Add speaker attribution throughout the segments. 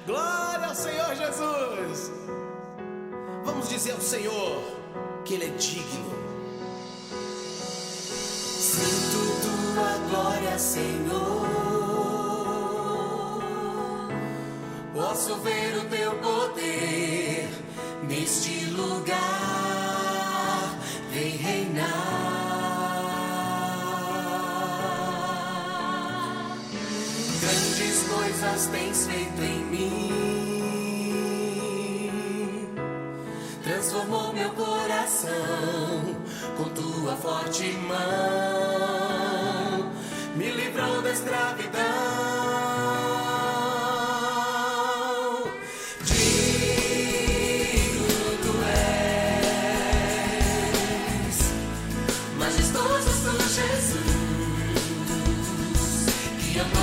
Speaker 1: Glória ao Senhor Jesus. Vamos dizer ao Senhor que Ele é digno.
Speaker 2: Sinto tua glória, Senhor. Posso ver o teu poder neste lugar. Vem reinar. Grandes coisas tens feito em mim. Transformou meu coração com tua forte mão. Me livrou da escravidão.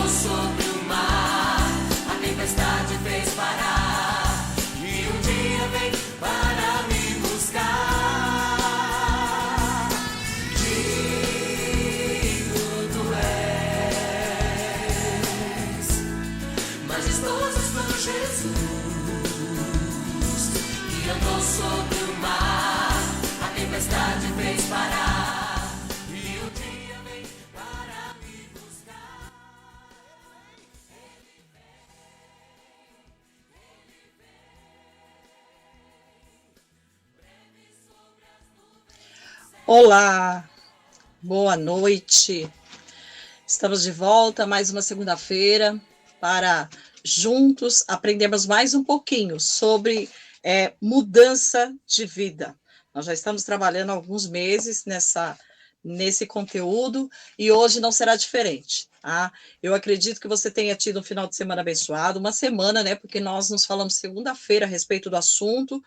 Speaker 2: Sobre o mar, a tempestade fez parar, e um dia vem para me buscar. Digno tu és, majestoso tu, Jesus, que andou sobre o mar, a tempestade fez parar.
Speaker 3: Olá, boa noite. Estamos de volta mais uma segunda-feira para juntos aprendermos mais um pouquinho sobre mudança de vida. Nós já estamos trabalhando há alguns meses nesse conteúdo e hoje não será diferente, tá? Eu acredito que você tenha tido um final de semana abençoado, uma semana, né? Porque nós nos falamos segunda-feira a respeito do assunto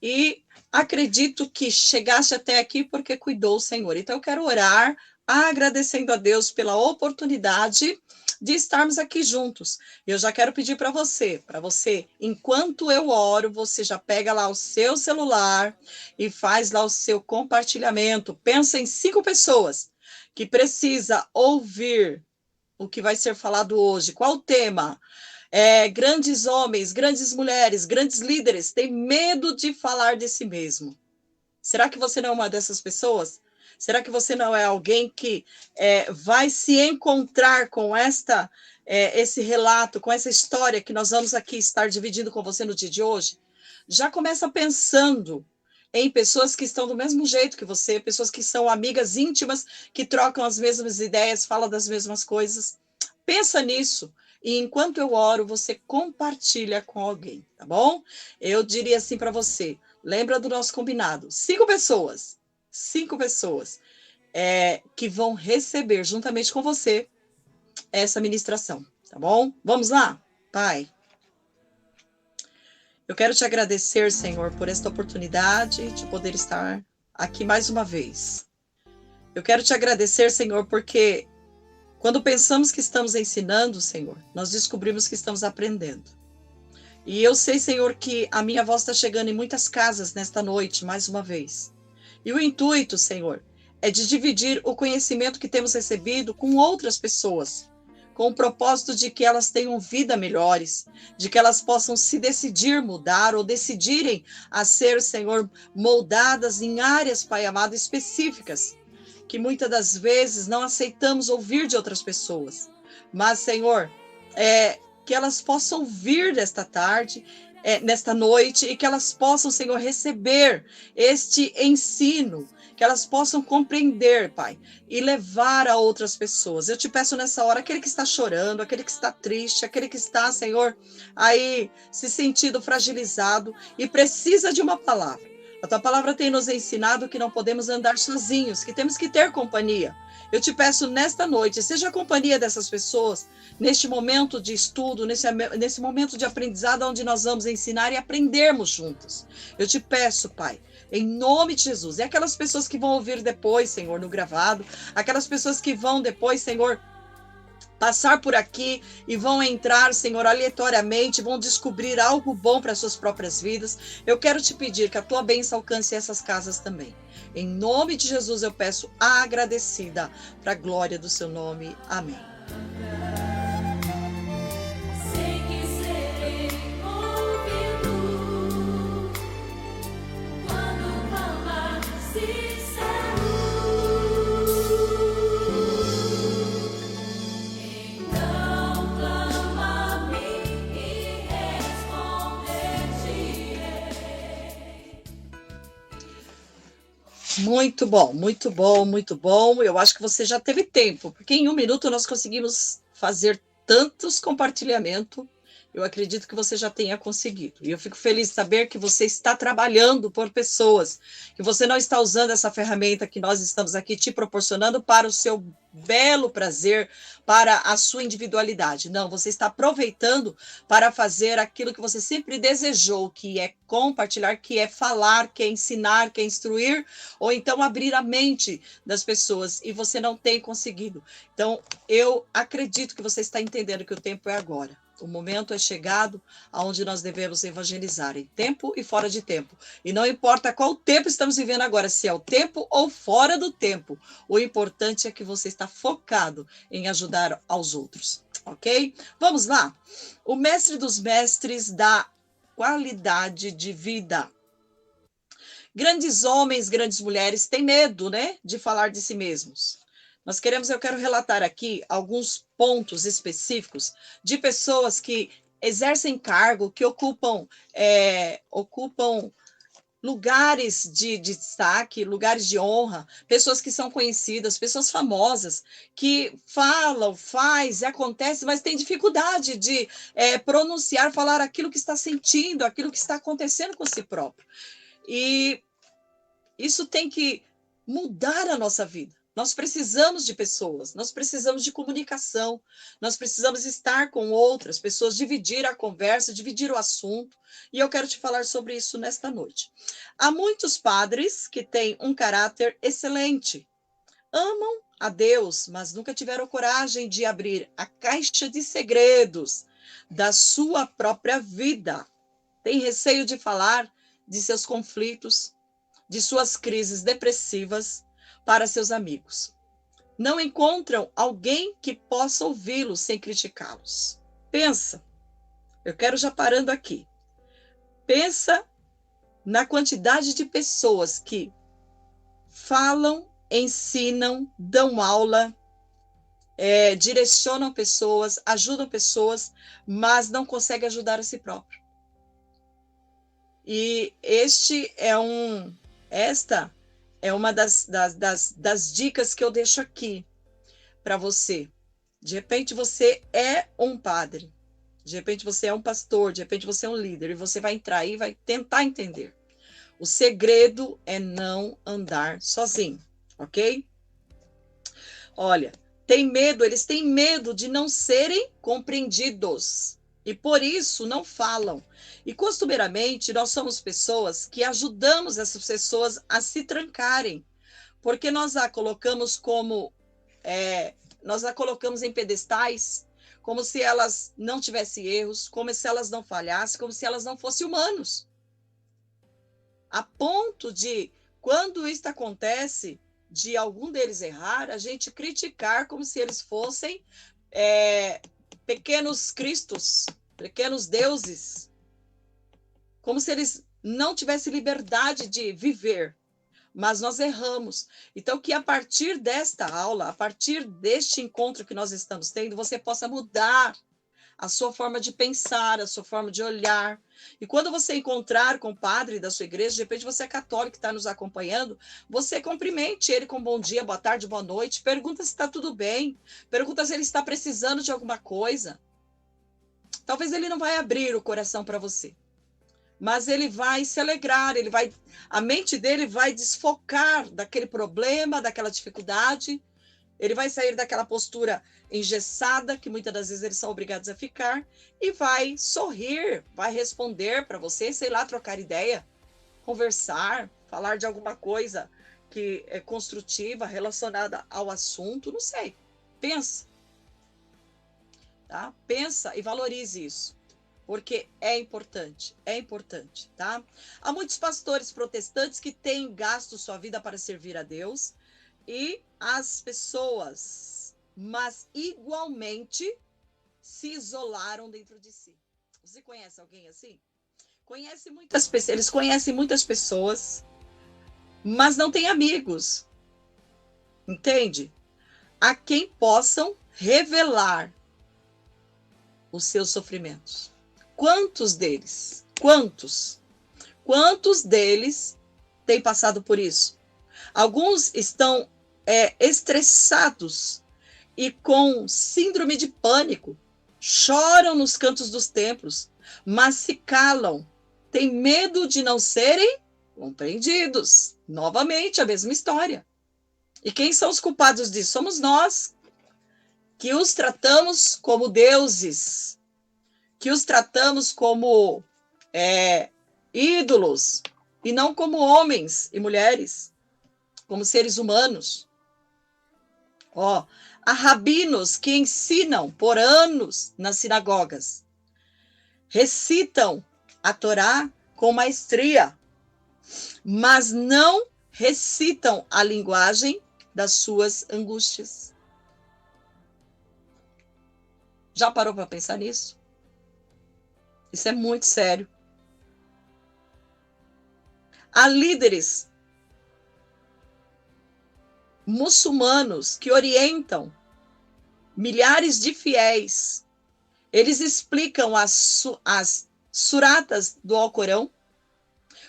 Speaker 3: e acredito que chegaste até aqui porque cuidou o Senhor. Então eu quero orar agradecendo a Deus pela oportunidade de estarmos aqui juntos. Eu já quero pedir para você, enquanto eu oro, você já pega lá o seu celular e faz lá o seu compartilhamento. Pensa em 5 pessoas que precisa ouvir o que vai ser falado hoje. Qual o tema? Grandes homens, grandes mulheres, grandes líderes têm medo de falar de si mesmo. Será que você não é uma dessas pessoas? Será que você não é alguém que vai se encontrar com esse relato, com essa história que nós vamos aqui estar dividindo com você no dia de hoje? Já começa pensando em pessoas que estão do mesmo jeito que você, pessoas que são amigas íntimas, que trocam as mesmas ideias, falam das mesmas coisas. Pensa nisso. E enquanto eu oro, você compartilha com alguém, tá bom? Eu diria assim para você, lembra do nosso combinado, 5 pessoas que vão receber juntamente com você essa ministração, tá bom? Vamos lá? Pai, eu quero te agradecer, Senhor, por esta oportunidade de poder estar aqui mais uma vez. Eu quero te agradecer, Senhor, porque quando pensamos que estamos ensinando, Senhor, nós descobrimos que estamos aprendendo. E eu sei, Senhor, que a minha voz está chegando em muitas casas nesta noite, mais uma vez. E o intuito, Senhor, é de dividir o conhecimento que temos recebido com outras pessoas, com o propósito de que elas tenham vida melhores, de que elas possam se decidir mudar ou decidirem a ser, Senhor, moldadas em áreas, Pai amado, específicas, que muitas das vezes não aceitamos ouvir de outras pessoas. Mas, Senhor, que elas possam vir desta tarde, nesta noite, e que elas possam, Senhor, receber este ensino, que elas possam compreender, Pai, e levar a outras pessoas. Eu te peço nessa hora, aquele que está chorando, aquele que está triste, aquele que está, Senhor, aí se sentindo fragilizado e precisa de uma palavra. A tua palavra tem nos ensinado que não podemos andar sozinhos, que temos que ter companhia. Eu te peço nesta noite, seja a companhia dessas pessoas, neste momento de estudo, nesse momento de aprendizado, onde nós vamos ensinar e aprendermos juntos. Eu te peço, Pai, em nome de Jesus. E aquelas pessoas que vão ouvir depois, Senhor, no gravado, aquelas pessoas que vão depois, Senhor, passar por aqui e vão entrar, Senhor, aleatoriamente, vão descobrir algo bom para suas próprias vidas. Eu quero te pedir que a tua bênção alcance essas casas também. Em nome de Jesus eu peço agradecida para a glória do seu nome. Amém.
Speaker 2: Sei que
Speaker 3: Muito bom, muito bom, muito bom. Eu acho que você já teve tempo, porque em 1 minuto nós conseguimos fazer tantos compartilhamentos. Eu acredito que você já tenha conseguido. E eu fico feliz de saber que você está trabalhando por pessoas, que você não está usando essa ferramenta que nós estamos aqui te proporcionando para o seu belo prazer, para a sua individualidade. Não, você está aproveitando para fazer aquilo que você sempre desejou, que é compartilhar, que é falar, que é ensinar, que é instruir, ou então abrir a mente das pessoas, e você não tem conseguido. Então, eu acredito que você está entendendo que o tempo é agora. O momento é chegado aonde nós devemos evangelizar, em tempo e fora de tempo. E não importa qual tempo estamos vivendo agora, se é o tempo ou fora do tempo. O importante é que você está focado em ajudar aos outros, ok? Vamos lá. O mestre dos mestres da qualidade de vida. Grandes homens, grandes mulheres têm medo, né, de falar de si mesmos. Eu quero relatar aqui alguns pontos específicos de pessoas que exercem cargo, que ocupam lugares de destaque, lugares de honra, pessoas que são conhecidas, pessoas famosas, que falam, faz, acontece, mas tem dificuldade de pronunciar, falar aquilo que está sentindo, aquilo que está acontecendo com si próprio. E isso tem que mudar a nossa vida. Nós precisamos de pessoas, nós precisamos de comunicação, nós precisamos estar com outras pessoas, dividir a conversa, dividir o assunto, e eu quero te falar sobre isso nesta noite. Há muitos padres que têm um caráter excelente, amam a Deus, mas nunca tiveram coragem de abrir a caixa de segredos da sua própria vida. Tem receio de falar de seus conflitos, de suas crises depressivas para seus amigos. Não encontram alguém que possa ouvi-los sem criticá-los. Pensa, eu quero já parando aqui. Pensa na quantidade de pessoas que falam, ensinam, dão aula, direcionam pessoas, ajudam pessoas, mas não conseguem ajudar a si próprio. E esta é uma das dicas que eu deixo aqui para você. De repente você é um padre, de repente você é um pastor, de repente você é um líder, e você vai entrar aí e vai tentar entender. O segredo é não andar sozinho, ok? Olha, eles têm medo de não serem compreendidos. E por isso não falam. E costumeiramente nós somos pessoas que ajudamos essas pessoas a se trancarem, porque nós a colocamos em pedestais, como se elas não tivessem erros, como se elas não falhassem, como se elas não fossem humanos. A ponto de, quando isso acontece, de algum deles errar, a gente criticar como se eles fossem pequenos cristos, pequenos deuses, como se eles não tivessem liberdade de viver, mas nós erramos. Então, que a partir desta aula, a partir deste encontro que nós estamos tendo, você possa mudar a sua forma de pensar, a sua forma de olhar. E quando você encontrar com o padre da sua igreja, de repente você é católico que está nos acompanhando, você cumprimente ele com bom dia, boa tarde, boa noite, pergunta se está tudo bem, pergunta se ele está precisando de alguma coisa. Talvez ele não vai abrir o coração para você, mas ele vai se alegrar, a mente dele vai desfocar daquele problema, daquela dificuldade, ele vai sair daquela postura engessada, que muitas das vezes eles são obrigados a ficar, e vai sorrir, vai responder para você, sei lá, trocar ideia, conversar, falar de alguma coisa que é construtiva, relacionada ao assunto, não sei. Pensa. Tá? Pensa e valorize isso, porque é importante, tá? Há muitos pastores protestantes que têm gasto sua vida para servir a Deus e as pessoas, mas igualmente se isolaram dentro de si. Você conhece alguém assim? Eles conhecem muitas pessoas, mas não têm amigos, entende? A quem possam revelar os seus sofrimentos. Quantos deles têm passado por isso? Alguns estão estressados e com síndrome de pânico, choram nos cantos dos templos, mas se calam, têm medo de não serem compreendidos. Novamente, a mesma história. E quem são os culpados disso? Somos nós, que os tratamos como deuses, que os tratamos como ídolos, e não como homens e mulheres, como seres humanos. Há rabinos que ensinam por anos nas sinagogas, recitam a Torá com maestria, mas não recitam a linguagem das suas angústias. Já parou para pensar nisso? Isso é muito sério. Há líderes muçulmanos que orientam milhares de fiéis. Eles explicam as suratas do Alcorão,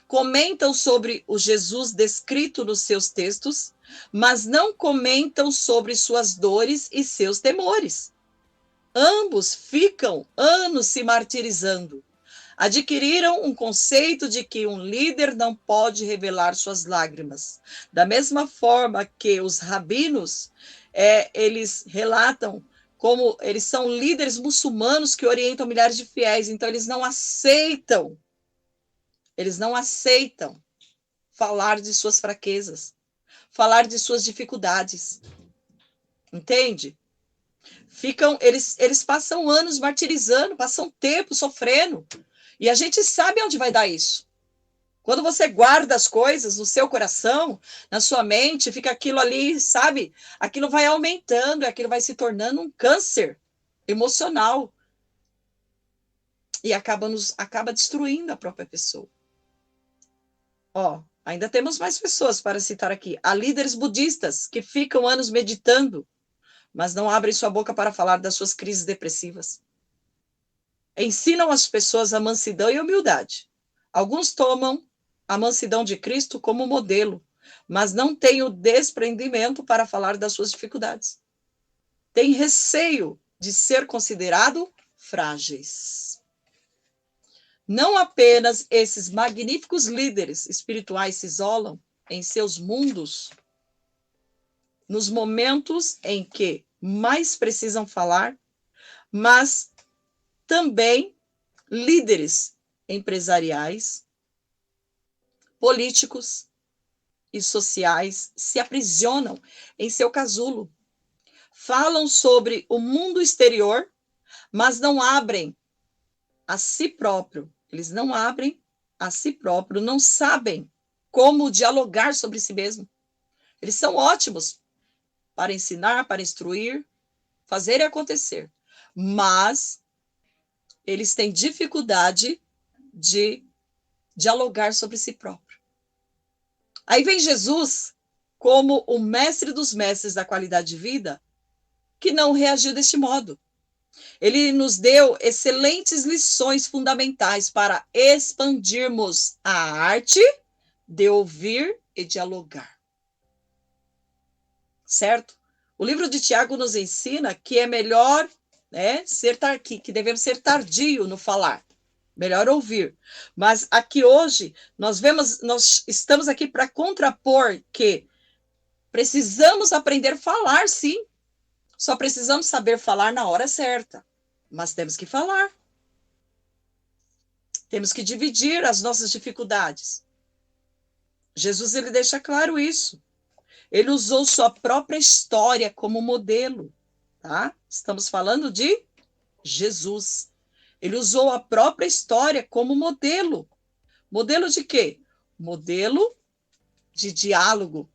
Speaker 3: comentam sobre o Jesus descrito nos seus textos, mas não comentam sobre suas dores e seus temores. Ambos ficam anos se martirizando. Adquiriram um conceito de que um líder não pode revelar suas lágrimas. Da mesma forma que os rabinos, eles relatam como eles são líderes muçulmanos que orientam milhares de fiéis, então eles não aceitam falar de suas fraquezas, falar de suas dificuldades. Entende? Eles passam anos martirizando, passam tempo sofrendo. E a gente sabe onde vai dar isso. Quando você guarda as coisas no seu coração, na sua mente, fica aquilo ali, sabe? Aquilo vai aumentando, aquilo vai se tornando um câncer emocional. E acaba destruindo a própria pessoa. Ainda temos mais pessoas para citar aqui. Há líderes budistas que ficam anos meditando, mas não abrem sua boca para falar das suas crises depressivas. Ensinam as pessoas a mansidão e a humildade. Alguns tomam a mansidão de Cristo como modelo, mas não têm o desprendimento para falar das suas dificuldades. Têm receio de ser considerado frágeis. Não apenas esses magníficos líderes espirituais se isolam em seus mundos, nos momentos em que mais precisam falar, mas também líderes empresariais, políticos e sociais se aprisionam em seu casulo. Falam sobre o mundo exterior, mas não abrem a si próprio. Eles não abrem a si próprio, não sabem como dialogar sobre si mesmo. Eles são ótimos para ensinar, para instruir, fazer e acontecer. Mas eles têm dificuldade de dialogar sobre si próprio. Aí vem Jesus como o mestre dos mestres da qualidade de vida, que não reagiu deste modo. Ele nos deu excelentes lições fundamentais para expandirmos a arte de ouvir e dialogar. Certo? O livro de Tiago nos ensina que é melhor que devemos ser tardio no falar, melhor ouvir. Mas aqui hoje nós estamos aqui para contrapor que precisamos aprender a falar, sim. Só precisamos saber falar na hora certa, mas temos que falar. Temos que dividir as nossas dificuldades. Jesus, ele deixa claro isso. Ele usou sua própria história como modelo, tá? Estamos falando de Jesus. Ele usou a própria história como modelo. Modelo de quê? Modelo de diálogo.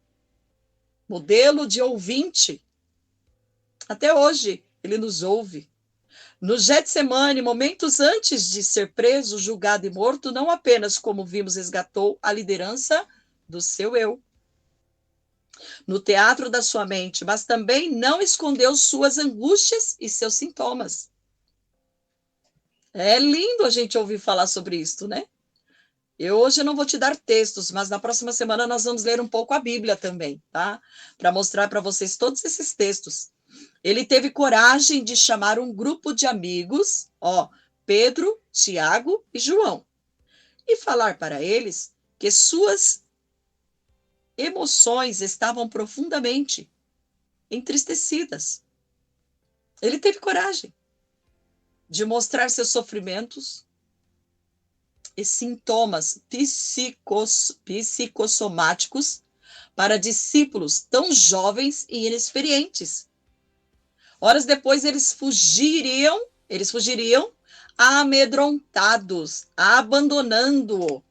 Speaker 3: Modelo de ouvinte. Até hoje, ele nos ouve. No Getsemane, momentos antes de ser preso, julgado e morto, não apenas, como vimos, resgatou a liderança do seu eu no teatro da sua mente, mas também não escondeu suas angústias e seus sintomas. É lindo a gente ouvir falar sobre isso, né? Eu hoje não vou te dar textos, mas na próxima semana nós vamos ler um pouco a Bíblia também, tá? Para mostrar para vocês todos esses textos. Ele teve coragem de chamar um grupo de amigos, ó, Pedro, Tiago e João, e falar para eles que suas emoções estavam profundamente entristecidas. Ele teve coragem de mostrar seus sofrimentos e sintomas psicossomáticos para discípulos tão jovens e inexperientes. Horas depois eles fugiriam amedrontados, abandonando-o.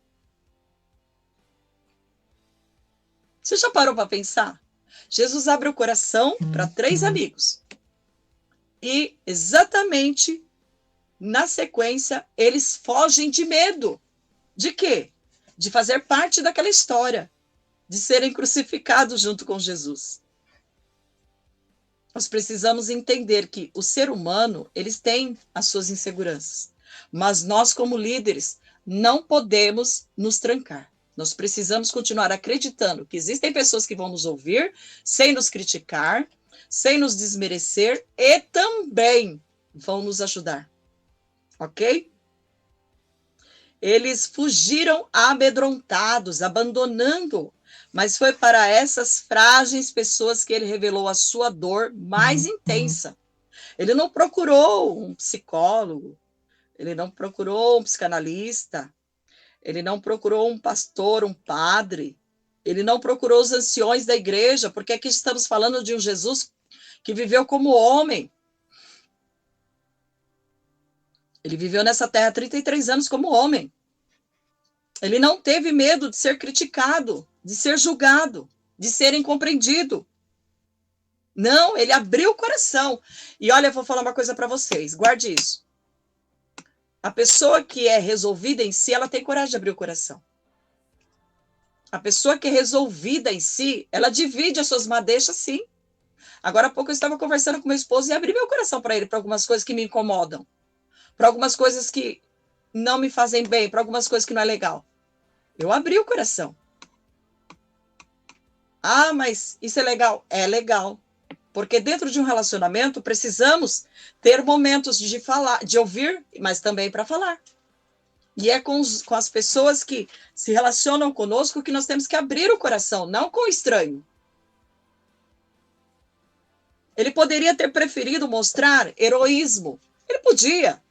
Speaker 3: Você já parou para pensar? Jesus abre o coração para 3 amigos. E exatamente na sequência, eles fogem de medo. De quê? De fazer parte daquela história, de serem crucificados junto com Jesus. Nós precisamos entender que o ser humano, eles têm as suas inseguranças, mas nós, como líderes, não podemos nos trancar. Nós precisamos continuar acreditando que existem pessoas que vão nos ouvir, sem nos criticar, sem nos desmerecer, e também vão nos ajudar. Ok? Eles fugiram amedrontados, abandonando, mas foi para essas frágeis pessoas que ele revelou a sua dor mais intensa. Ele não procurou um psicólogo, ele não procurou um psicanalista, ele não procurou um pastor, um padre, ele não procurou os anciões da igreja, porque aqui estamos falando de um Jesus que viveu como homem. Ele viveu nessa terra 33 anos como homem. Ele não teve medo de ser criticado, de ser julgado, de ser incompreendido. Não, ele abriu o coração. E olha, eu vou falar uma coisa para vocês, guarde isso. A pessoa que é resolvida em si, ela tem coragem de abrir o coração. A pessoa que é resolvida em si, ela divide as suas madeixas, sim. Agora há pouco eu estava conversando com meu esposo e abri meu coração para ele, para algumas coisas que me incomodam. Para algumas coisas que não me fazem bem, para algumas coisas que não é legal. Eu abri o coração. Ah, mas isso é legal? É legal. Porque dentro de um relacionamento precisamos ter momentos de falar, de ouvir, mas também para falar. E é com as pessoas que se relacionam conosco que nós temos que abrir o coração, não com o estranho. Ele poderia ter preferido mostrar heroísmo. Ele podia.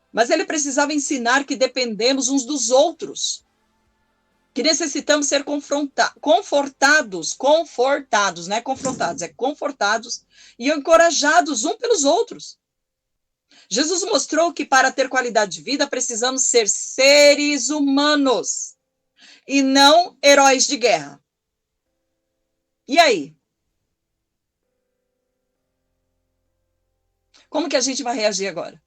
Speaker 3: Mas ele precisava ensinar que dependemos uns dos outros. Que necessitamos ser confortados, não é confrontados, é confortados e encorajados uns pelos outros. Jesus mostrou que para ter qualidade de vida precisamos ser seres humanos e não heróis de guerra. E aí? Como que a gente vai reagir agora?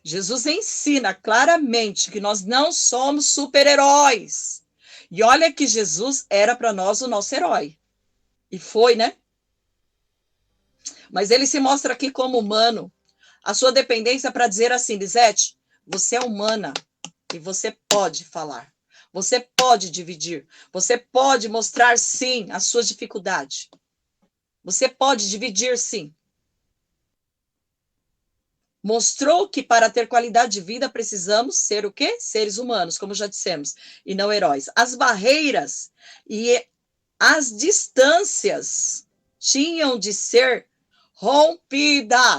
Speaker 3: Jesus ensina claramente que nós não somos super-heróis. E olha que Jesus era para nós o nosso herói. E foi, né? Mas ele se mostra aqui como humano. A sua dependência para dizer assim, Lisete, você é humana e você pode falar. Você pode dividir. Você pode mostrar, sim, as suas dificuldades. Você pode dividir, sim. Mostrou que para ter qualidade de vida precisamos ser o quê? Seres humanos, como já dissemos, e não heróis. As barreiras e as distâncias tinham de ser rompidas.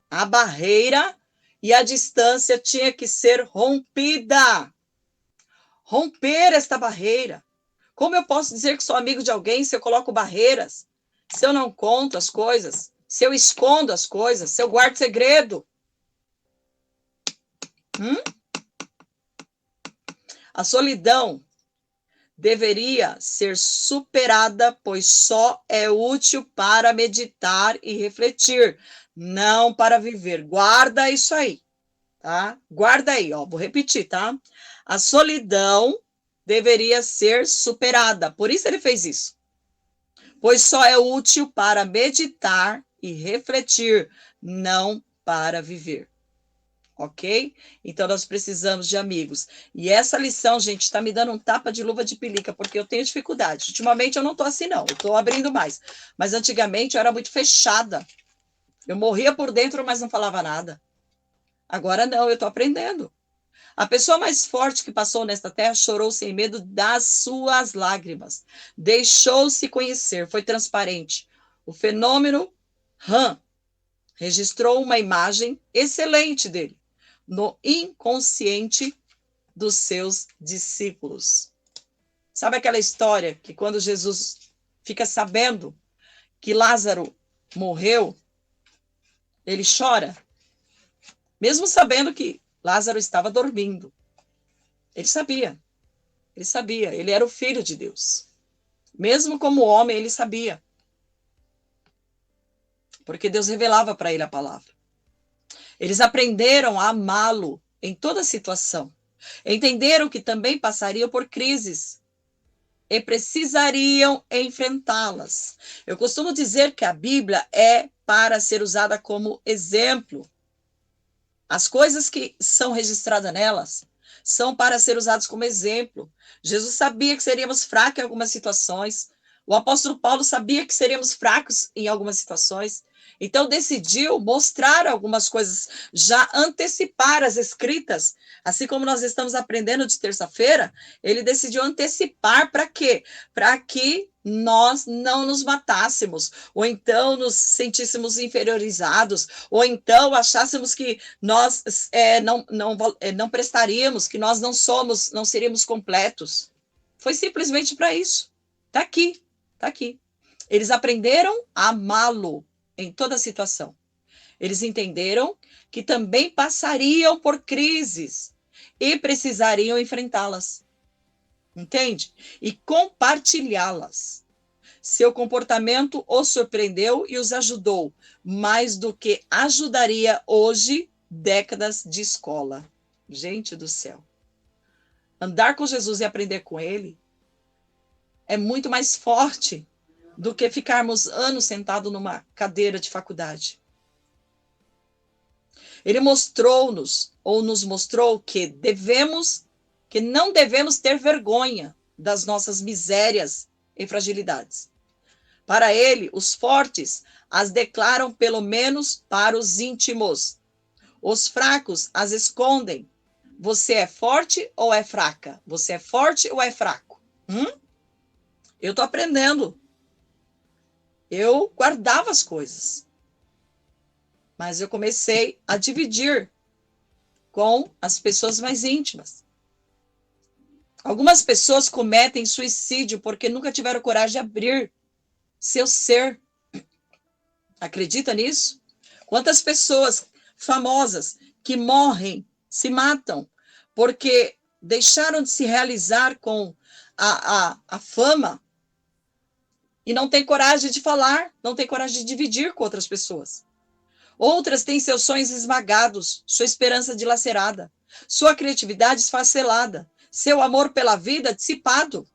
Speaker 3: A barreira e a distância tinha que ser rompida. Romper esta barreira. Como eu posso dizer que sou amigo de alguém se eu coloco barreiras? Se eu não conto as coisas? Se eu escondo as coisas, se eu guardo segredo. A solidão deveria ser superada, pois só é útil para meditar e refletir, não para viver. Guarda isso aí, tá? Guarda aí, ó, vou repetir, tá? A solidão deveria ser superada, por isso ele fez isso. Pois só é útil para meditar e refletir, não para viver. ok? Então, nós precisamos de amigos. E essa lição, gente, está me dando um tapa de luva de pelica, porque eu tenho dificuldade. Ultimamente, eu não estou assim, não. Eu estou abrindo mais. Mas, antigamente, eu era muito fechada. Eu morria por dentro, mas não falava nada. Agora, não, eu estou aprendendo. A pessoa mais forte que passou nesta terra chorou sem medo das suas lágrimas. Deixou-se conhecer, foi transparente. O fenômeno Han registrou uma imagem excelente dele no inconsciente dos seus discípulos. Sabe aquela história que quando Jesus fica sabendo que Lázaro morreu, ele chora, mesmo sabendo que Lázaro estava dormindo. Ele sabia, ele era o filho de Deus. Mesmo como homem, ele sabia. Porque Deus revelava para ele a palavra. Eles aprenderam a amá-lo em toda situação. Entenderam que também passariam por crises e precisariam enfrentá-las. Eu costumo dizer que a Bíblia é para ser usada como exemplo. As coisas que são registradas nelas são para ser usadas como exemplo. Jesus sabia que seríamos fracos em algumas situações. O apóstolo Paulo sabia que seríamos fracos em algumas situações. Então, decidiu mostrar algumas coisas, já antecipar as escritas, assim como nós estamos aprendendo de terça-feira, ele decidiu antecipar para quê? Para que nós não nos matássemos, ou então nos sentíssemos inferiorizados, ou então achássemos que nós não prestaríamos, que nós não seríamos completos. Foi simplesmente para isso. Está aqui, está aqui. Eles aprenderam a amá-lo em toda situação. Eles entenderam que também passariam por crises e precisariam enfrentá-las. Entende? E compartilhá-las. Seu comportamento os surpreendeu e os ajudou, mais do que ajudaria hoje décadas de escola. Gente do céu. Andar com Jesus e aprender com ele é muito mais forte do que ficarmos anos sentados numa cadeira de faculdade. Ele mostrou-nos, ou nos mostrou, que não devemos ter vergonha das nossas misérias e fragilidades. Para ele, os fortes as declaram pelo menos para os íntimos. Os fracos as escondem. Você é forte ou é fraca? Você é forte ou é fraco? Eu estou aprendendo. Eu guardava as coisas. Mas eu comecei a dividir com as pessoas mais íntimas. Algumas pessoas cometem suicídio porque nunca tiveram coragem de abrir seu ser. Acredita nisso? Quantas pessoas famosas que morrem, se matam, porque deixaram de se realizar com a fama e não tem coragem de falar, não tem coragem de dividir com outras pessoas. Outras têm seus sonhos esmagados, sua esperança dilacerada, sua criatividade esfacelada, seu amor pela vida dissipado,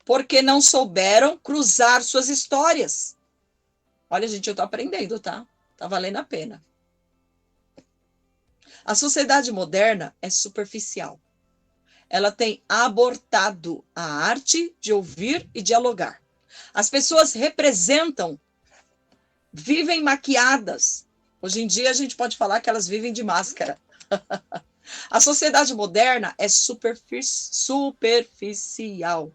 Speaker 3: porque não souberam cruzar suas histórias. Olha, gente, eu estou aprendendo, tá? Tá valendo a pena. A sociedade moderna é superficial. Ela tem abortado a arte de ouvir e dialogar. As pessoas vivem maquiadas. Hoje em dia a gente pode falar que elas vivem de máscara. A sociedade moderna é superficial.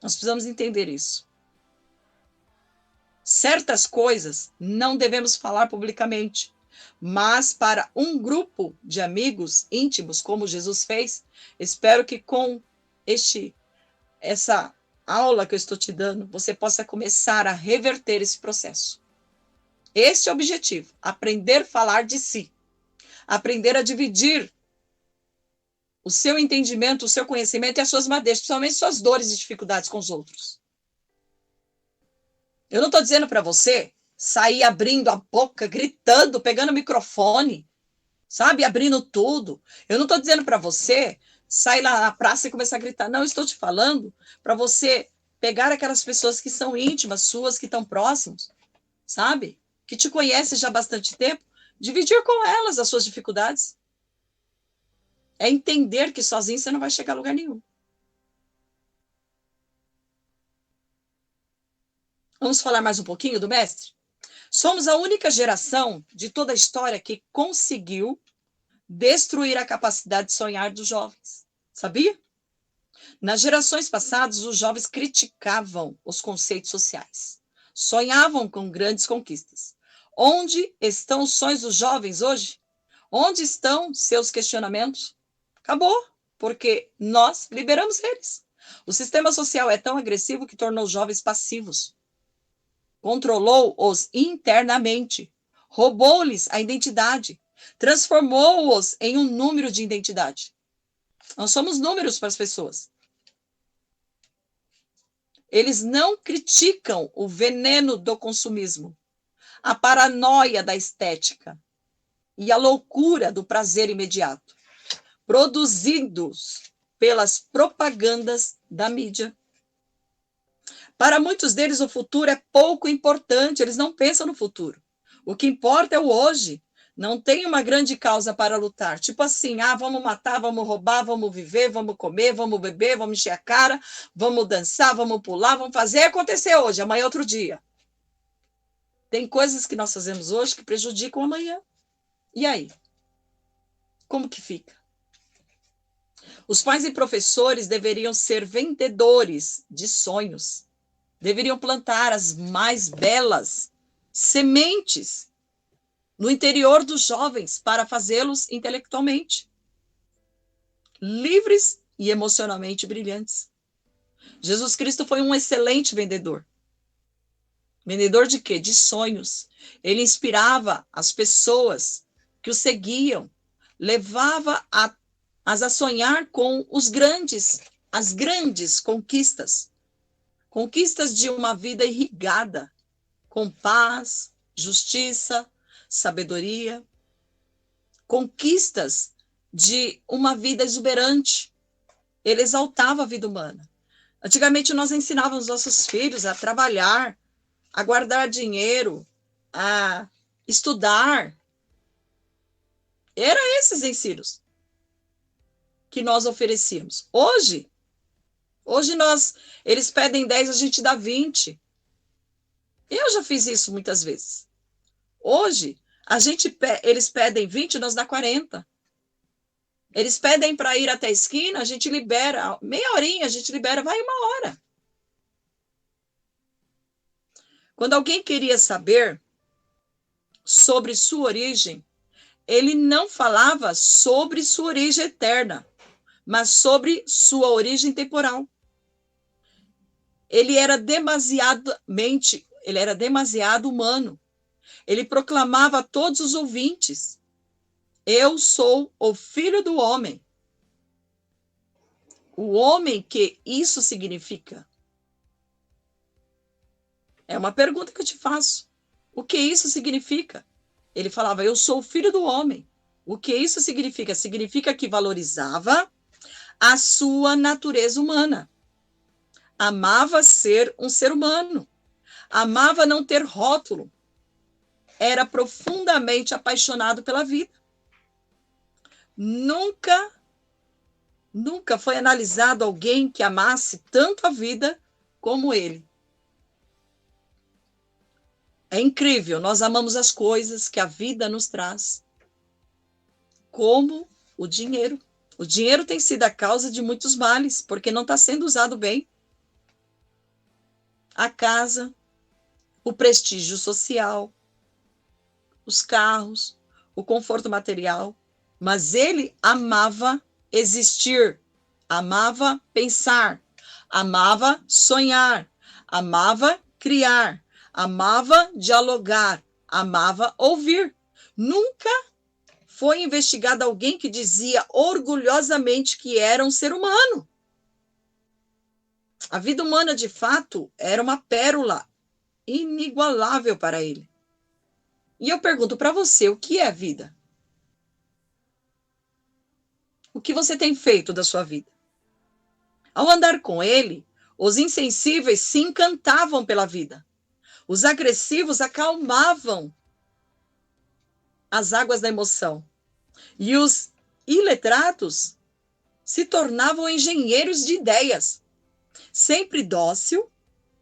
Speaker 3: Nós precisamos entender isso. Certas coisas não devemos falar publicamente, mas para um grupo de amigos íntimos, como Jesus fez, espero que com essa aula que eu estou te dando, você possa começar a reverter esse processo. Este é o objetivo, aprender a falar de si, aprender a dividir o seu entendimento, o seu conhecimento e as suas madeixas, principalmente suas dores e dificuldades com os outros. Eu não estou dizendo para você sair abrindo a boca, gritando, pegando o microfone, sabe, abrindo tudo. Eu não estou dizendo para você sair lá na praça e começar a gritar. Não, eu estou te falando para você pegar aquelas pessoas que são íntimas suas, que estão próximos, sabe, que te conhecem já há bastante tempo, Dividir com elas as suas dificuldades. É entender que sozinho você não vai chegar a lugar nenhum. Vamos falar mais um pouquinho do mestre? Somos a única geração de toda a história que conseguiu destruir a capacidade de sonhar dos jovens. Sabia? Nas gerações passadas, os jovens criticavam os conceitos sociais. Sonhavam com grandes conquistas. Onde estão os sonhos dos jovens hoje? Onde estão seus questionamentos? Acabou, porque nós liberamos eles. O sistema social é tão agressivo que tornou os jovens passivos. Controlou-os internamente. Roubou-lhes a identidade. Transformou-os em um número de identidade. Nós somos números para as pessoas. Eles não criticam o veneno do consumismo, a paranoia da estética e a loucura do prazer imediato, produzidos pelas propagandas da mídia. Para muitos deles, o futuro é pouco importante, eles não pensam no futuro. O que importa é o hoje. Não tem uma grande causa para lutar. Tipo assim, vamos matar, vamos roubar, vamos viver, vamos comer, vamos beber, vamos encher a cara, vamos dançar, vamos pular, vamos fazer acontecer hoje, amanhã é outro dia. Tem coisas que nós fazemos hoje que prejudicam amanhã. E aí? Como que fica? Os pais e professores deveriam ser vendedores de sonhos. Deveriam plantar as mais belas sementes no interior dos jovens para fazê-los intelectualmente livres e emocionalmente brilhantes. Jesus Cristo foi um excelente vendedor. Vendedor de quê? De sonhos. Ele inspirava as pessoas que o seguiam, levava-as a sonhar com as grandes conquistas. Conquistas de uma vida irrigada, com paz, justiça, sabedoria, conquistas de uma vida exuberante. Ele exaltava a vida humana. Antigamente nós ensinávamos nossos filhos a trabalhar, a guardar dinheiro, a estudar. Eram esses ensinos que nós oferecíamos. Hoje eles pedem 10, a gente dá 20. Eu já fiz isso muitas vezes. Hoje, eles pedem 20, nós dá 40. Eles pedem para ir até a esquina, a gente libera, meia horinha, a gente libera, vai 1 hora. Quando alguém queria saber sobre sua origem, ele não falava sobre sua origem eterna, mas sobre sua origem temporal. Ele era demasiado humano. Ele proclamava a todos os ouvintes: eu sou o Filho do Homem. O homem que isso significa? É uma pergunta que eu te faço. O que isso significa? Ele falava, eu sou o Filho do Homem. O que isso significa? Significa que valorizava a sua natureza humana. Amava ser um ser humano. Amava não ter rótulo. Era profundamente apaixonado pela vida. Nunca foi analisado alguém que amasse tanto a vida como ele. É incrível, nós amamos as coisas que a vida nos traz, como o dinheiro. O dinheiro tem sido a causa de muitos males, porque não está sendo usado bem. A casa, o prestígio social, os carros, o conforto material, mas ele amava existir, amava pensar, amava sonhar, amava criar, amava dialogar, amava ouvir. Nunca foi investigado alguém que dizia orgulhosamente que era um ser humano. A vida humana, de fato, era uma pérola inigualável para ele. E eu pergunto para você, o que é a vida? O que você tem feito da sua vida? Ao andar com ele, os insensíveis se encantavam pela vida. Os agressivos acalmavam as águas da emoção. E os iletrados se tornavam engenheiros de ideias. Sempre dócil,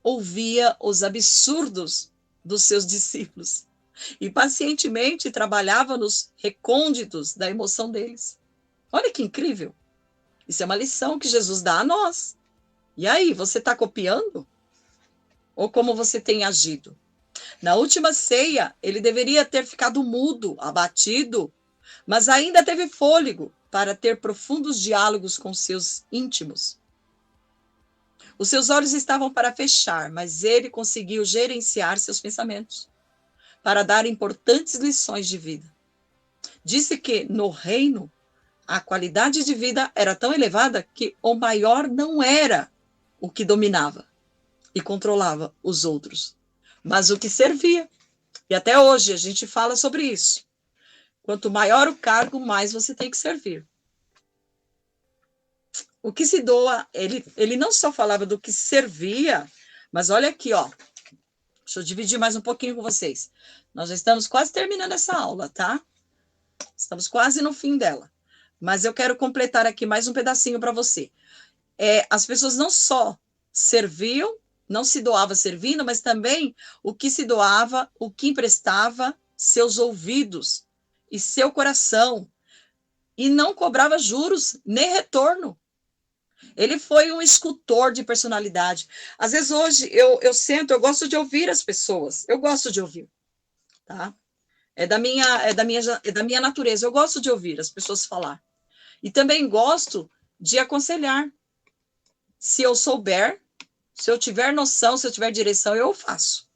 Speaker 3: ouvia os absurdos dos seus discípulos e pacientemente trabalhava nos recônditos da emoção deles. Olha que incrível! Isso é uma lição que Jesus dá a nós. E aí, você está copiando? Ou como você tem agido? Na última ceia, ele deveria ter ficado mudo, abatido, mas ainda teve fôlego para ter profundos diálogos com seus íntimos. Os seus olhos estavam para fechar, mas ele conseguiu gerenciar seus pensamentos para dar importantes lições de vida. Disse que, no reino, a qualidade de vida era tão elevada que o maior não era o que dominava e controlava os outros, mas o que servia. E até hoje a gente fala sobre isso. Quanto maior o cargo, mais você tem que servir. O que se doa, ele não só falava do que servia, mas olha aqui, ó. Deixa eu dividir mais um pouquinho com vocês. Nós já estamos quase terminando essa aula, tá? Estamos quase no fim dela. Mas eu quero completar aqui mais um pedacinho para você. As pessoas não só serviam, não se doava servindo, mas também o que se doava, o que emprestava, seus ouvidos e seu coração. E não cobrava juros nem retorno. Ele foi um escultor de personalidade. Às vezes hoje eu sento, eu gosto de ouvir as pessoas. Eu gosto de ouvir, tá? É da minha natureza. Eu gosto de ouvir as pessoas falar. E também gosto de aconselhar. Se eu souber, se eu tiver noção, se eu tiver direção, eu faço.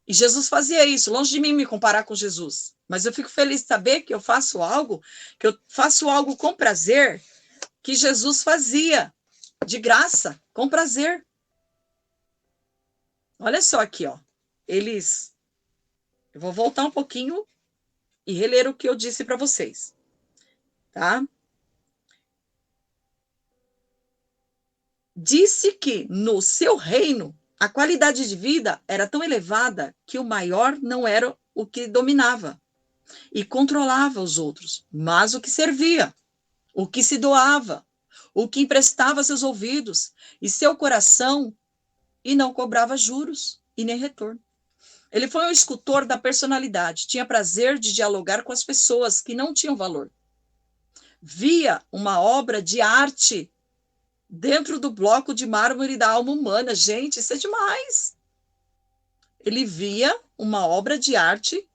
Speaker 3: E Jesus fazia isso, longe de mim me comparar com Jesus. Mas eu fico feliz de saber que eu faço algo com prazer, que Jesus fazia, de graça, com prazer. Olha só aqui, ó. Eu vou voltar um pouquinho e reler o que eu disse para vocês, tá? Disse que no seu reino a qualidade de vida era tão elevada que o maior não era o que dominava e controlava os outros, mas o que servia, o que se doava, o que emprestava seus ouvidos e seu coração e não cobrava juros e nem retorno. Ele foi um escultor da personalidade, tinha prazer de dialogar com as pessoas que não tinham valor. Via uma obra de arte dentro do bloco de mármore da alma humana. Gente, isso é demais. Ele via uma obra de arte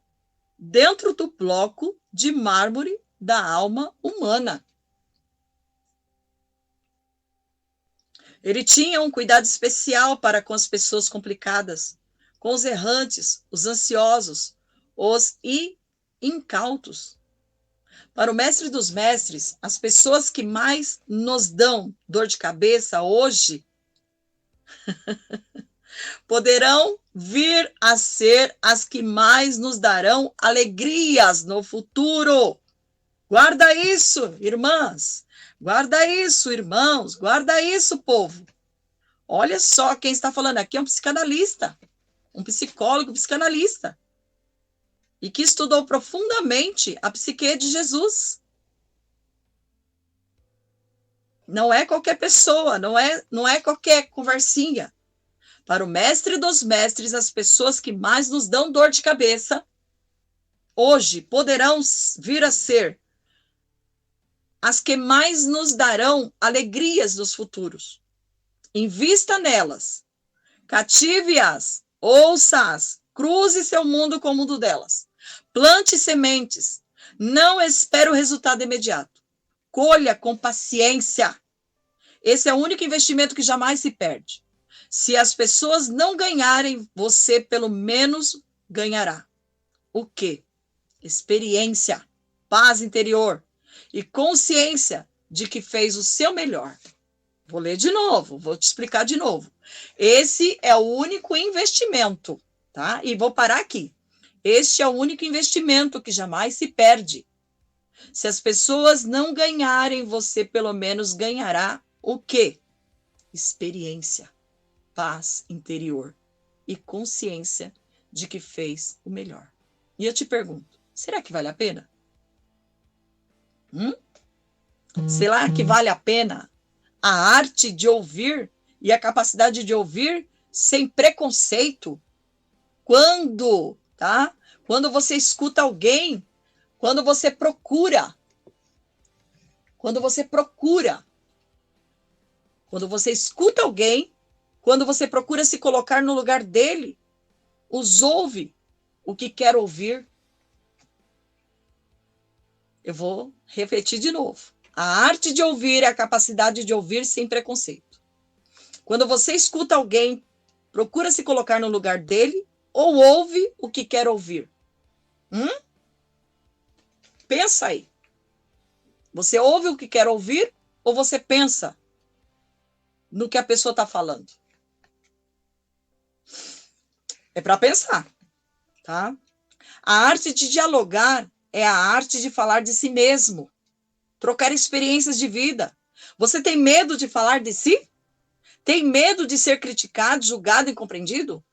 Speaker 3: dentro do bloco de mármore da alma humana. Ele tinha um cuidado especial para com as pessoas complicadas, com os errantes, os ansiosos, os incautos. Para o mestre dos mestres, as pessoas que mais nos dão dor de cabeça hoje poderão vir a ser as que mais nos darão alegrias no futuro. Guarda isso, irmãs. Guarda isso, irmãos. Guarda isso, povo. Olha só, quem está falando aqui é um psicanalista, um psicólogo psicanalista, e que estudou profundamente a psique de Jesus. Não é qualquer pessoa, não é qualquer conversinha. Para o mestre dos mestres, as pessoas que mais nos dão dor de cabeça, hoje poderão vir a ser as que mais nos darão alegrias nos futuros. Invista nelas, cative-as, ouça-as, cruze seu mundo com o mundo delas. Plante sementes, não espere o resultado imediato. Colha com paciência. Esse é o único investimento que jamais se perde. Se as pessoas não ganharem, você pelo menos ganhará. O quê? Experiência, paz interior e consciência de que fez o seu melhor. Vou ler de novo, vou te explicar de novo. Esse é o único investimento, tá? E vou parar aqui. Este é o único investimento que jamais se perde. Se as pessoas não ganharem, você pelo menos ganhará o quê? Experiência, paz interior e consciência de que fez o melhor. E eu te pergunto, será que vale a pena? Será que vale a pena a arte de ouvir e a capacidade de ouvir sem preconceito? Quando, tá? Quando você escuta alguém, quando você procura, quando você escuta alguém, quando você procura se colocar no lugar dele, os ouve o que quer ouvir. Eu vou repetir de novo. A arte de ouvir é a capacidade de ouvir sem preconceito. Quando você escuta alguém, procura se colocar no lugar dele ou ouve o que quer ouvir. Pensa aí. Você ouve o que quer ouvir ou você pensa no que a pessoa está falando? É para pensar, tá? A arte de dialogar é a arte de falar de si mesmo, trocar experiências de vida. Você tem medo de falar de si? Tem medo de ser criticado, julgado, incompreendido?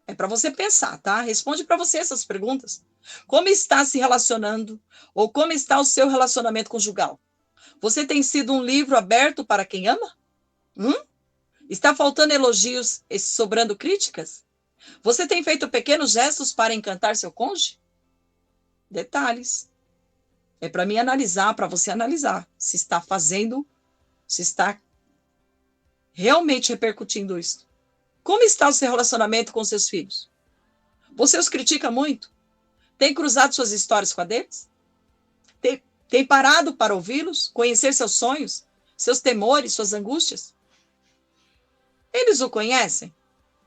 Speaker 3: É para você pensar, tá? Responde para você essas perguntas. Como está se relacionando? Ou como está o seu relacionamento conjugal? Você tem sido um livro aberto para quem ama? Está faltando elogios e sobrando críticas? Você tem feito pequenos gestos para encantar seu cônjuge? Detalhes. É para mim analisar, para você analisar se está fazendo, se está realmente repercutindo isso. Como está o seu relacionamento com seus filhos? Você os critica muito? Tem cruzado suas histórias com a deles? Tem parado para ouvi-los? Conhecer seus sonhos? Seus temores, suas angústias? Eles o conhecem?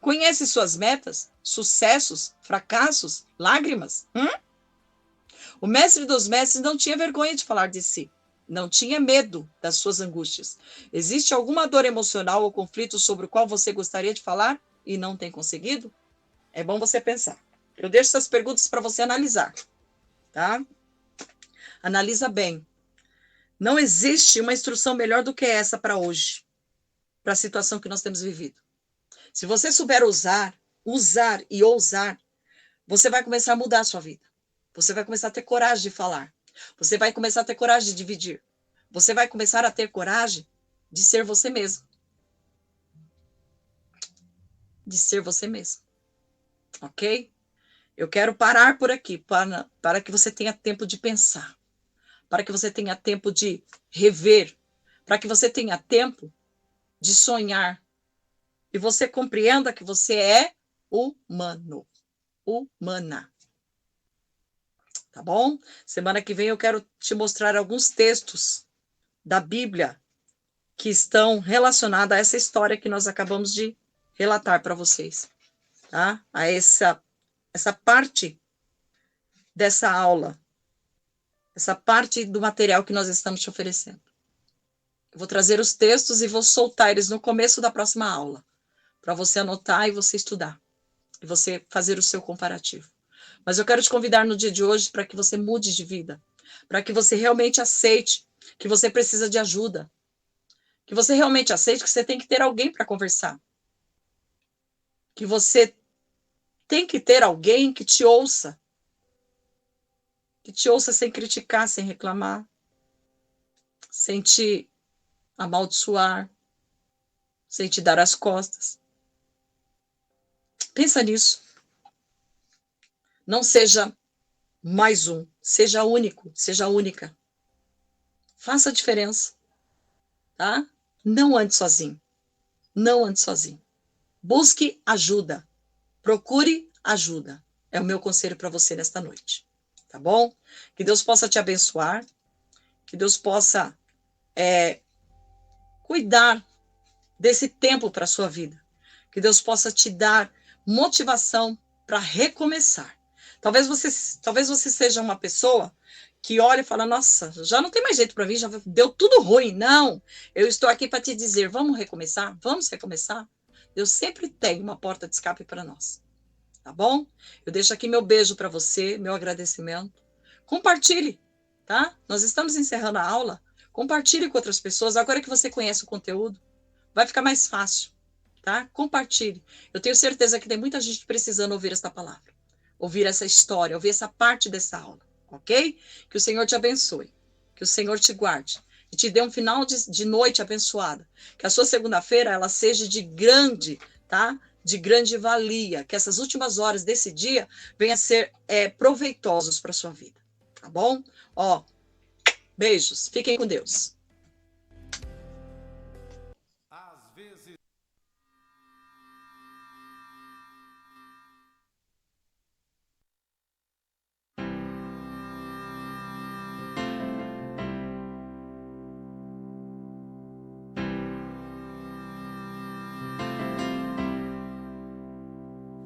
Speaker 3: Conhece suas metas, sucessos, fracassos, lágrimas? O mestre dos mestres não tinha vergonha de falar de si. Não tinha medo das suas angústias. Existe alguma dor emocional ou conflito sobre o qual você gostaria de falar e não tem conseguido? É bom você pensar. Eu deixo essas perguntas para você analisar, tá? Analisa bem. Não existe uma instrução melhor do que essa para hoje, para a situação que nós temos vivido. Se você souber usar e ousar, você vai começar a mudar a sua vida. Você vai começar a ter coragem de falar. Você vai começar a ter coragem de dividir. Você vai começar a ter coragem de ser você mesmo. De ser você mesmo. Ok? Eu quero parar por aqui para que você tenha tempo de pensar. Para que você tenha tempo de rever. Para que você tenha tempo de sonhar. E você compreenda que você é humano. Humana. Tá bom? Semana que vem eu quero te mostrar alguns textos da Bíblia que estão relacionados a essa história que nós acabamos de relatar para vocês, tá? A essa parte dessa aula, essa parte do material que nós estamos te oferecendo. Eu vou trazer os textos e vou soltar eles no começo da próxima aula, para você anotar e você estudar, e você fazer o seu comparativo. Mas eu quero te convidar no dia de hoje para que você mude de vida, para que você realmente aceite que você precisa de ajuda, que você realmente aceite que você tem que ter alguém para conversar, que você tem que ter alguém que te ouça sem criticar, sem reclamar, sem te amaldiçoar, sem te dar as costas. Pensa nisso. Não seja mais um, seja único, seja única. Faça a diferença, tá? Não ande sozinho. Não ande sozinho. Busque ajuda. Procure ajuda. É o meu conselho para você nesta noite. Tá bom? Que Deus possa te abençoar. Que Deus possa cuidar desse tempo para a sua vida. Que Deus possa te dar motivação para recomeçar. Talvez você seja uma pessoa que olha e fala, nossa, já não tem mais jeito para mim, já deu tudo ruim. Não, eu estou aqui para te dizer, vamos recomeçar? Vamos recomeçar? Deus sempre tem uma porta de escape para nós. Tá bom? Eu deixo aqui meu beijo para você, meu agradecimento. Compartilhe, tá? Nós estamos encerrando a aula. Compartilhe com outras pessoas. Agora que você conhece o conteúdo, vai ficar mais fácil, tá? Compartilhe. Eu tenho certeza que tem muita gente precisando ouvir esta palavra. ouvir essa história, ouvir essa parte dessa aula, ok? Que o Senhor te abençoe, que o Senhor te guarde e te dê um final de noite abençoada. Que a sua segunda-feira ela seja de grande, tá? De grande valia, que essas últimas horas desse dia venham a ser proveitosos para a sua vida, tá bom? Ó, beijos, fiquem com Deus.
Speaker 1: Às vezes.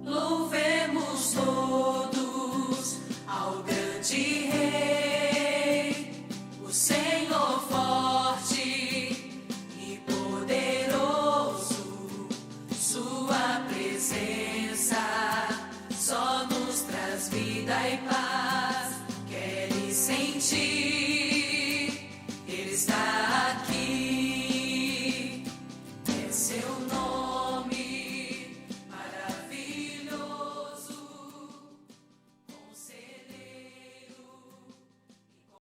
Speaker 2: Louvemos todos ao grande Rei, o Senhor forte e poderoso. Sua presença só nos traz vida e paz. Queres sentir